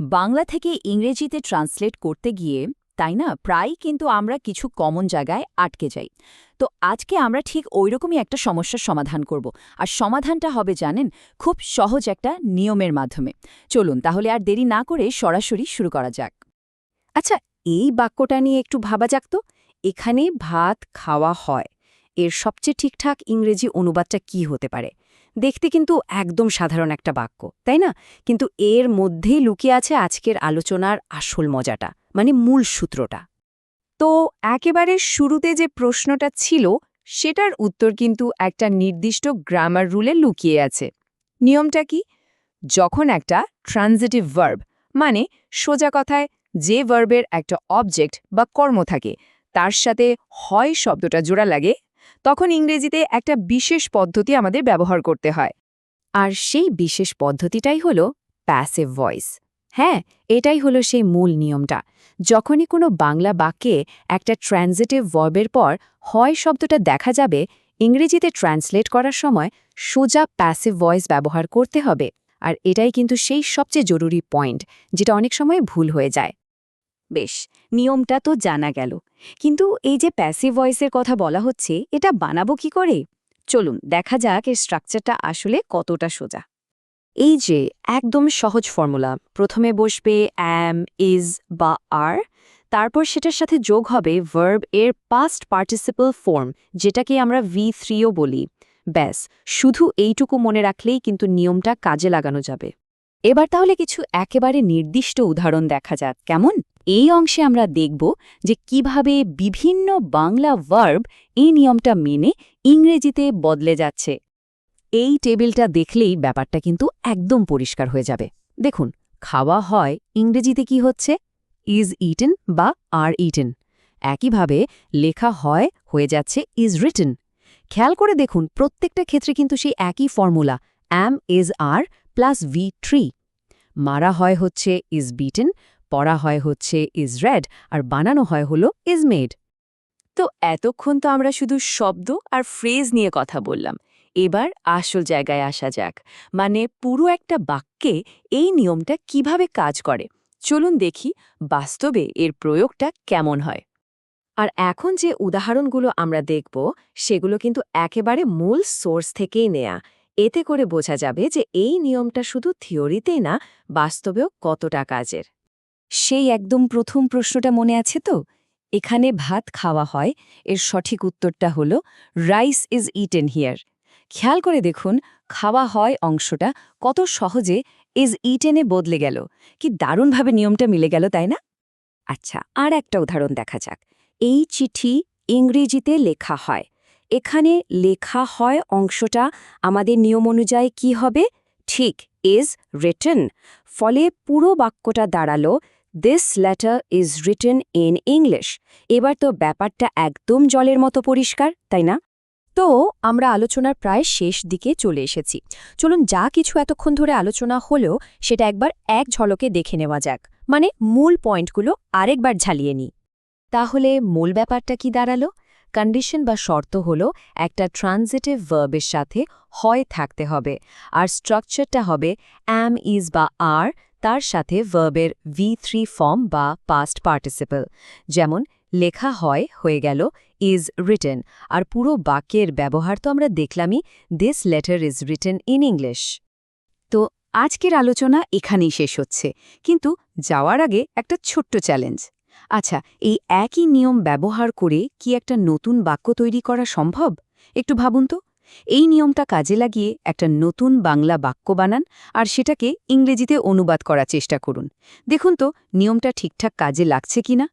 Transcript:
বাংলা থেকে ইংরেজিতে ট্রান্সলেট করতে গিয়ে তাই না প্রায়ই কিন্তু আমরা কিছু কমন জায়গায় আটকে যাই। তো আজকে আমরা ঠিক ওইরকমই একটা সমস্যার সমাধান করব। আর সমাধানটা হবে জানেন, খুব সহজ একটা নিয়মের মাধ্যমে। চলুন তাহলে আর দেরি না করে সরাসরি শুরু করা যাক। আচ্ছা, এই বাক্যটা নিয়ে একটু ভাবা যাক তো। এখানে ভাত খাওয়া হয়, এর সবচেয়ে ঠিকঠাক ইংরেজি অনুবাদটা কি হতে পারে? দেখতে কিন্তু একদম সাধারণ একটা বাক্য, তাই না? কিন্তু এর মধ্যেই লুকিয়ে আছে আজকের আলোচনার আসল মজাটা, মানে মূল সূত্রটা। তো একেবারে শুরুতে যে প্রশ্নটা ছিল, সেটার উত্তর কিন্তু একটা নির্দিষ্ট গ্রামার রুলে লুকিয়ে আছে। নিয়মটা কি? যখন একটা ট্রানজিটিভ ভার্ব, মানে সোজা কথায় যে ভার্বের একটা অবজেক্ট বা কর্ম থাকে, তার সাথে হয় শব্দটা জোড়া লাগে, তখন ইংরেজিতে একটা বিশেষ পদ্ধতি আমাদের ব্যবহার করতে হয়। আর সেই বিশেষ পদ্ধতিটাই হলো প্যাসিভ ভয়েস। হ্যাঁ, এটাই হলো সেই মূল নিয়মটা। যখনই কোনো বাংলা বাক্যে একটা ট্রানজিটিভ ভার্বের পর হয় শব্দটা দেখা যাবে, ইংরেজিতে ট্রান্সলেট করার সময় সোজা প্যাসিভ ভয়েস ব্যবহার করতে হবে। আর এটাই কিন্তু সেই সবচেয়ে জরুরি পয়েন্ট, যেটা অনেক সময় ভুল হয়ে যায়। বেশ, নিয়মটা তো জানা গেল, কিন্তু এই যে প্যাসিভ ভয়েসের কথা বলা হচ্ছে, এটা বানাবো কি করে? চলুন দেখা যাক এর স্ট্রাকচারটা আসলে কতটা সোজা। এই যে একদম সহজ ফর্মুলা, প্রথমে বসবে অ্যাম, ইজ বা আর, তারপর সেটার সাথে যোগ হবে ভার্ব এর পাস্ট পার্টিসিপল ফর্ম, যেটাকে আমরা V3ও বলি। ব্যাস, শুধু এইটুকু মনে রাখলেই কিন্তু নিয়মটা কাজে লাগানো যাবে। এবার তাহলে কিছু একেবারে নির্দিষ্ট উদাহরণ দেখা যাক, কেমন? এই অংশে আমরা দেখব যে কিভাবে বিভিন্ন বাংলা ভার্ব এই নিয়মটা মেনে ইংরেজিতে বদলে যাচ্ছে। এই টেবিলটা দেখলেই ব্যাপারটা কিন্তু একদম পরিষ্কার হয়ে যাবে। দেখুন, খাওয়া হয় ইংরেজিতে কি হচ্ছে? ইজ ইটেন বা আর ইটেন। একইভাবে লেখা হয় হয়ে যাচ্ছে ইজ রিটেন। খেয়াল করে দেখুন, প্রত্যেকটা ক্ষেত্রে কিন্তু সেই একই formula, M is R plus V3। মারা হয় হচ্ছে ইজ বিটেন, পড়া হয় হচ্ছে ইজ রেড, আর বানানো হয় হলো ইজ মেড। তো এতক্ষণ তো আমরা শুধু শব্দ আর ফ্রেজ নিয়ে কথা বললাম। এবার আসল জায়গায় আসা যাক, মানে পুরো একটা বাক্যে এই নিয়মটা কিভাবে কাজ করে। চলুন দেখি বাস্তবে এর প্রয়োগটা কেমন হয়। আর এখন যে উদাহরণগুলো আমরা দেখব, সেগুলো কিন্তু একেবারে মূল সোর্স থেকেই নেয়া। এতে করে বোঝা যাবে যে এই নিয়মটা শুধু থিওরিতেই না, বাস্তবেও কতটা কাজের। সেই একদম প্রথম প্রশ্নটা মনে আছে তো? এখানে ভাত খাওয়া হয়, এর সঠিক উত্তরটা হলো রাইস ইজ ইটেন হিয়ার। খেয়াল করে দেখুন, খাওয়া হয় অংশটা কত সহজে ইজ ইটেনে বদলে গেল। কি দারুণভাবে নিয়মটা মিলে গেল, তাই না? আচ্ছা, আর একটা উদাহরণ দেখা যাক। এই চিঠি ইংরেজিতে লেখা হয়। এখানে লেখা হয় অংশটা আমাদের নিয়ম অনুযায়ী কি হবে? ঠিক, ইজ রিটেন। ফলে পুরো বাক্যটা দাঁড়ালো this letter is written in English. এবার তো ব্যাপারটা একদম জলের মতো পরিষ্কার, তাই না? তো আমরা আলোচনার প্রায় শেষ দিকে চলে এসেছি। চলুন যা কিছু এতক্ষণ ধরে আলোচনা হলেও সেটা একবার এক ঝলকে দেখে নেওয়া যাক, মানে মূল পয়েন্টগুলো আরেকবার ঝালিয়ে নিই। তাহলে মূল ব্যাপারটা কি দাঁড়ালো? কন্ডিশন বা শর্ত হলো একটা ট্রানজিটিভ ভার্বের সাথে হয় থাকতে হবে, আর স্ট্রাকচারটা হবে অ্যাম, ইজ বা আর, তার সাথে ভার্বের V3 ফর্ম বা পাস্ট পার্টিসিপল। যেমন লেখা হয় হয়ে গেল ইজ রিটেন, আর পুরো বাক্যের ব্যবহার তো আমরা দেখলামই, this letter is written in English. তো আজকের আলোচনা এখানেই শেষ হচ্ছে, কিন্তু যাওয়ার আগে একটা ছোট্ট চ্যালেঞ্জ। আচ্ছা, এই একই নিয়ম ব্যবহার করে কি একটা নতুন বাক্য তৈরি করা সম্ভব? একটু ভাবুন তো। এই নিয়মটা কাজে লাগিয়ে একটা নতুন বাংলা বাক্য বানান, আর সেটাকে ইংরেজিতে অনুবাদ করার চেষ্টা করুন। দেখুন তো নিয়মটা ঠিকঠাক কাজে লাগছে কিনা।